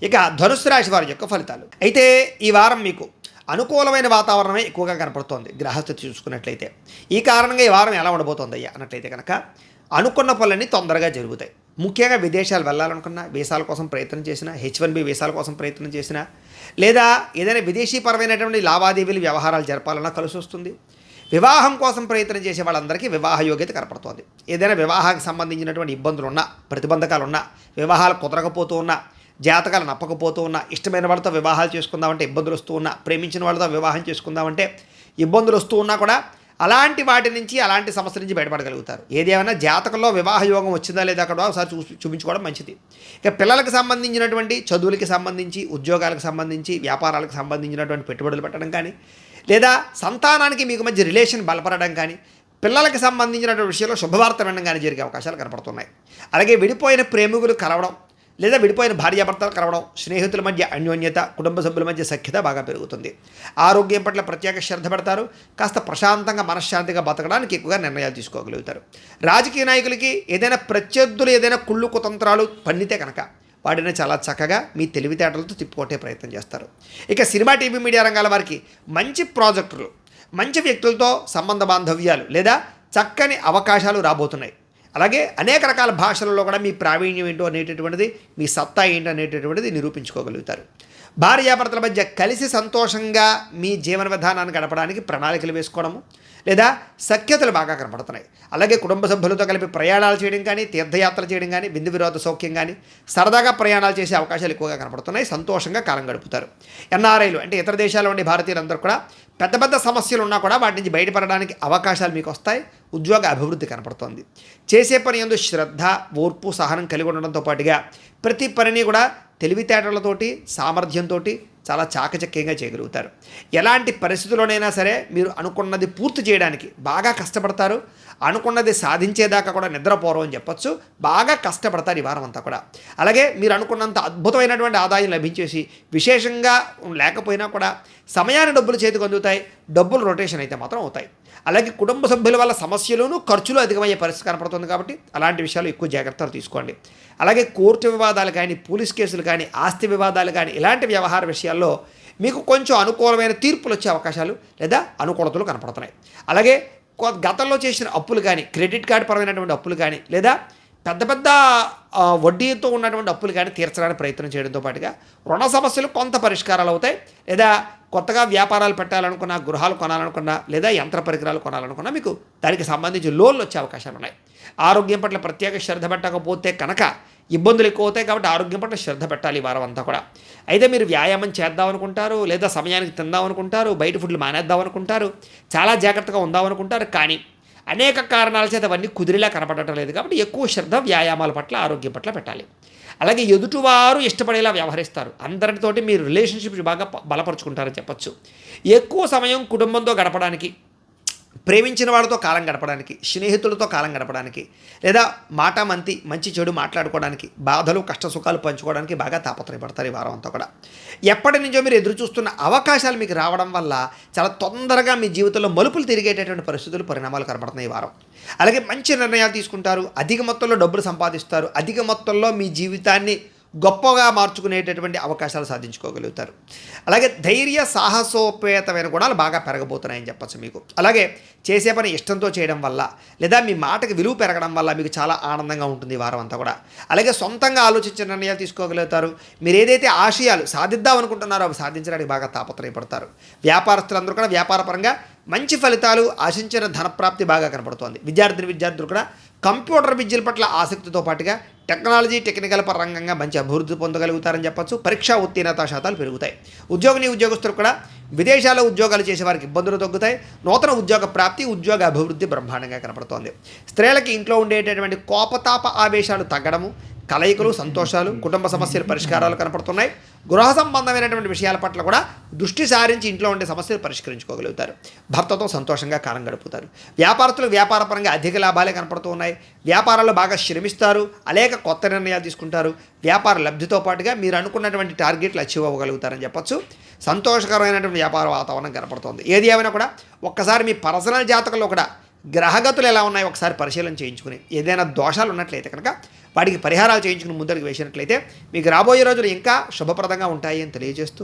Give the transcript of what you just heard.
ఇక ధనుస్సు రాశి వారి యొక్క ఫలితాలు. అయితే ఈ వారం మీకు అనుకూలమైన వాతావరణమే ఎక్కువగా కనపడుతోంది గ్రహస్థితి చూసుకున్నట్లయితే. ఈ కారణంగా ఈ వారం ఎలా ఉండబోతోందయ్యా అన్నట్లయితే కనుక అనుకున్న పనులన్నీ తొందరగా జరుగుతాయి. ముఖ్యంగా విదేశాలు వెళ్ళాలనుకున్నా, వీసాల కోసం ప్రయత్నం చేసినా, H1B వీసాల కోసం ప్రయత్నం చేసినా, లేదా ఏదైనా విదేశీపరమైనటువంటి లావాదేవీలు వ్యవహారాలు జరపాలన్నా కలిసి వస్తుంది. వివాహం కోసం ప్రయత్నం చేసే వాళ్ళందరికీ వివాహ యోగ్యత కనపడుతోంది. ఏదైనా వివాహానికి సంబంధించినటువంటి ఇబ్బందులు ఉన్నా, ప్రతిబంధకాలు ఉన్నా, వివాహాలు కుదరకపోతూ ఉన్నా, జాతకాలు నప్పకపోతూ ఉన్నా, ఇష్టమైన వాళ్ళతో వివాహాలు చేసుకుందామంటే ఇబ్బందులు వస్తూ ఉన్నా, ప్రేమించిన వాళ్ళతో వివాహం చేసుకుందామంటే ఇబ్బందులు వస్తూ ఉన్నా కూడా అలాంటి వాటి నుంచి, అలాంటి సమస్య నుంచి బయటపడగలుగుతారు. ఏదేమైనా జాతకంలో వివాహ యోగం వచ్చిందా లేదా అక్కడ ఒకసారి చూపించుకోవడం మంచిది. ఇక పిల్లలకు సంబంధించినటువంటి చదువులకి సంబంధించి, ఉద్యోగాలకు సంబంధించి, వ్యాపారాలకు సంబంధించినటువంటి పెట్టుబడులు పెట్టడం కానీ, లేదా సంతానానికి మీకు మధ్య రిలేషన్ బలపడడం కానీ, పిల్లలకు సంబంధించినటువంటి విషయంలో శుభవార్త వినడం కానీ జరిగే అవకాశాలు కనపడుతున్నాయి. అలాగే విడిపోయిన ప్రేమికులు కలవడం, లేదా విడిపోయిన భార్యాభర్తలు కలవడం, స్నేహితుల మధ్య అన్యోన్యత, కుటుంబ సభ్యుల మధ్య సఖ్యత బాగా పెరుగుతుంది. ఆరోగ్యం పట్ల ప్రత్యేక శ్రద్ధ పెడతారు. కాస్త ప్రశాంతంగా మనశ్శాంతిగా బతకడానికి ఎక్కువగా నిర్ణయాలు తీసుకోగలుగుతారు. రాజకీయ నాయకులకి ఏదైనా ప్రత్యర్థులు ఏదైనా కుళ్ళు కుతంత్రాలు పన్నితే కనుక వాటిని చాలా చక్కగా మీ తెలివితేటలతో తిప్పుకొట్టే ప్రయత్నం చేస్తారు. ఇక సినిమా, టీవీ, మీడియా రంగాల వారికి మంచి ప్రాజెక్టులు, మంచి వ్యక్తులతో సంబంధ బాంధవ్యాలు లేదా చక్కని అవకాశాలు రాబోతున్నాయి. అలాగే అనేక రకాల భాషలలో కూడా మీ ప్రావీణ్యం ఏంటో అనేటటువంటిది, మీ సత్తా ఏంటో అనేటటువంటిది నిరూపించుకోగలుగుతారు. భార్యాభర్తల మధ్య కలిసి సంతోషంగా మీ జీవన విధానాన్ని గడపడానికి ప్రణాళికలు వేసుకోవడము లేదా సఖ్యతలు బాగా కనపడుతున్నాయి. అలాగే కుటుంబ సభ్యులతో కలిపి ప్రయాణాలు చేయడం కానీ, తీర్థయాత్రలు చేయడం కానీ, విందు వినోద సౌఖ్యం కానీ, సరదాగా ప్రయాణాలు చేసే అవకాశాలు ఎక్కువగా కనపడుతున్నాయి. సంతోషంగా కాలం గడుపుతారు. ఎన్ఆర్ఐలు అంటే ఇతర దేశాల్లో ఉండే భారతీయులందరూ కూడా పెద్ద పెద్ద సమస్యలు ఉన్నా కూడా వాటి నుంచి బయటపడడానికి అవకాశాలు మీకు వస్తాయి. ఉద్యోగ అభివృద్ధి కనపడుతోంది. చేసే పని యందు శ్రద్ధ, ఓర్పు, సహనం కలిగి ఉండడంతో పాటుగా ప్రతి పనిని కూడా తెలివితేటలతోటి, సామర్థ్యంతో చాలా చాకచక్యంగా చేయగలుగుతారు. ఎలాంటి పరిస్థితుల్లోనైనా సరే మీరు అనుకున్నది పూర్తి చేయడానికి బాగా కష్టపడతారు. అనుకున్నది సాధించేదాకా కూడా నిద్రపోరు అని చెప్పొచ్చు. బాగా కష్టపడతారు ఈ వారం అంతా కూడా. అలాగే మీరు అనుకున్నంత అద్భుతమైనటువంటి ఆదాయం లభించేసి, విశేషంగా లేకపోయినా కూడా సమయాన్ని డబ్బులు చేతికి అందుతాయి. డబ్బులు రొటేషన్ అయితే మాత్రం అవుతాయి. అలాగే కుటుంబ సభ్యుల వల్ల సమస్యలను, ఖర్చులు అధికమయ్యే పరిస్థితి కనపడుతుంది కాబట్టి అలాంటి విషయాలు ఎక్కువ జాగ్రత్తలు తీసుకోండి. అలాగే కోర్టు వివాదాలు కానీ, పోలీస్ కేసులు కానీ, ఆస్తి వివాదాలు కానీ, ఇలాంటి వ్యవహార విషయాల్లో మీకు కొంచెం అనుకూలమైన తీర్పులు వచ్చే అవకాశాలు లేదా అనుకూలతలు కనపడుతున్నాయి. అలాగే గతంలో చేసిన అప్పులు కానీ, క్రెడిట్ కార్డు పరమైనటువంటి అప్పులు కానీ, లేదా పెద్ద పెద్ద వడ్డీతో ఉన్నటువంటి అప్పులు కానీ తీర్చడానికి ప్రయత్నం చేయడంతో పాటుగా రుణ సమస్యలు కొంత పరిష్కారాలు అవుతాయి. లేదా కొత్తగా వ్యాపారాలు పెట్టాలనుకున్నా, గృహాలు కొనాలనుకున్నా, లేదా యంత్ర పరికరాలు కొనాలనుకున్నా మీకు దానికి సంబంధించి లోన్లు వచ్చే అవకాశాలు ఉన్నాయి. ఆరోగ్యం పట్ల ప్రత్యేక శ్రద్ధ పెట్టకపోతే కనుక ఇబ్బందులు ఎక్కువ అవుతాయి. కాబట్టి ఆరోగ్యం పట్ల శ్రద్ధ పెట్టాలి ఈ వారం అంతా కూడా. అయితే మీరు వ్యాయామం చేద్దాం అనుకుంటారు, లేదా సమయానికి తిందాం అనుకుంటారు, బయట ఫుడ్లు మానేద్దాం అనుకుంటారు, చాలా జాగ్రత్తగా ఉందాం అనుకుంటారు. కానీ అనేక కారణాల చేత అవన్నీ కుదిరిలా కనపడటం లేదు. కాబట్టి ఎక్కువ శ్రద్ధ వ్యాయామాల పట్ల, ఆరోగ్యం పట్ల పెట్టాలి. అలాగే ఎదుటివారు ఇష్టపడేలా వ్యవహరిస్తారు. అందరితోటి మీరు రిలేషన్షిప్ బాగా బలపరుచుకుంటారని చెప్పచ్చు. ఎక్కువ సమయం కుటుంబంతో గడపడానికి, ప్రేమించిన వాళ్ళతో కాలం గడపడానికి, స్నేహితులతో కాలం గడపడానికి, లేదా మాటామంతి మంచి చెడు మాట్లాడుకోవడానికి, బాధలు కష్ట సుఖాలు పంచుకోవడానికి బాగా తాపత్రయపడతారు ఈ వారం అంతా కూడా. ఎప్పటి నుంచో మీరు ఎదురు చూస్తున్న అవకాశాలు మీకు రావడం వల్ల చాలా తొందరగా మీ జీవితంలో మలుపులు తిరిగేటటువంటి పరిస్థితులు, పరిణామాలు కనపడుతున్నాయి ఈ వారం. అలాగే మంచి నిర్ణయాలు తీసుకుంటారు. అధిక మొత్తంలో డబ్బులు సంపాదిస్తారు. అధిక మొత్తంలో మీ జీవితాన్ని గొప్పగా మార్చుకునేటటువంటి అవకాశాలు సాధించుకోగలుగుతారు. అలాగే ధైర్య, సాహసోపేతమైన గుణాలు బాగా పెరగబోతున్నాయని చెప్పచ్చు మీకు. అలాగే చేసే పని ఇష్టంతో చేయడం వల్ల, లేదా మీ మాటకి విలువ పెరగడం వల్ల మీకు చాలా ఆనందంగా ఉంటుంది ఈ వారం అంతా కూడా. అలాగే సొంతంగా ఆలోచించిన నిర్ణయాలు తీసుకోగలుగుతారు. మీరు ఏదైతే ఆశయాలు సాధిద్దాం అనుకుంటున్నారో అవి సాధించడానికి బాగా తాపత్రయపడతారు. వ్యాపారస్తులందరూ కూడా వ్యాపారపరంగా మంచి ఫలితాలు, ఆశించిన ధనప్రాప్తి బాగా కనపడుతోంది. విద్యార్థులు కూడా కంప్యూటర్ విద్యల పట్ల ఆసక్తితో పాటుగా టెక్నాలజీ, టెక్నికల్ పరంగా మంచి అభివృద్ధి పొందగలుగుతారని చెప్పచ్చు. పరీక్షా ఉత్తీర్ణత శాతాలు పెరుగుతాయి. ఉద్యోగస్తులు కూడా విదేశాల్లో ఉద్యోగాలు చేసే వారికి ఇబ్బందులు తగ్గుతాయి. నూతన ఉద్యోగ ప్రాప్తి, ఉద్యోగ అభివృద్ధి బ్రహ్మాండంగా కనపడుతోంది. స్త్రీలకి ఇంట్లో ఉండేటటువంటి కోపతాప ఆవేశాలు తగ్గడము, కలయికలు, సంతోషాలు, కుటుంబ సమస్యలు పరిష్కారాలు కనపడుతున్నాయి. గృహ సంబంధమైనటువంటి విషయాల పట్ల కూడా దృష్టి సారించి ఇంట్లో ఉండే సమస్యలు పరిష్కరించుకోగలుగుతారు. భర్తతో సంతోషంగా కాలం గడుపుతారు. వ్యాపారస్తులు వ్యాపారపరంగా అధిక లాభాలే కనపడుతూ ఉన్నాయి. వ్యాపారాల్లో బాగా శ్రమిస్తారు. అనేక కొత్త నిర్ణయాలు తీసుకుంటారు. వ్యాపార లబ్ధితో పాటుగా మీరు అనుకున్నటువంటి టార్గెట్లు అచీవ్ అవ్వగలుగుతారని చెప్పచ్చు. సంతోషకరమైనటువంటి వ్యాపార వాతావరణం కనపడుతోంది. ఏది ఏమైనా కూడా ఒక్కసారి మీ పర్సనల్ జాతకంలో కూడా గ్రహగతులు ఎలా ఉన్నాయో ఒకసారి పరిశీలన చేయించుకుని ఏదైనా దోషాలు ఉన్నట్లయితే కనుక వాటికి పరిహారాలు చేయించుకుని ముందడుగు వేసినట్లయితే మీకు రాబోయే రోజులు ఇంకా శుభప్రదంగా ఉంటాయి అని తెలియజేస్తూ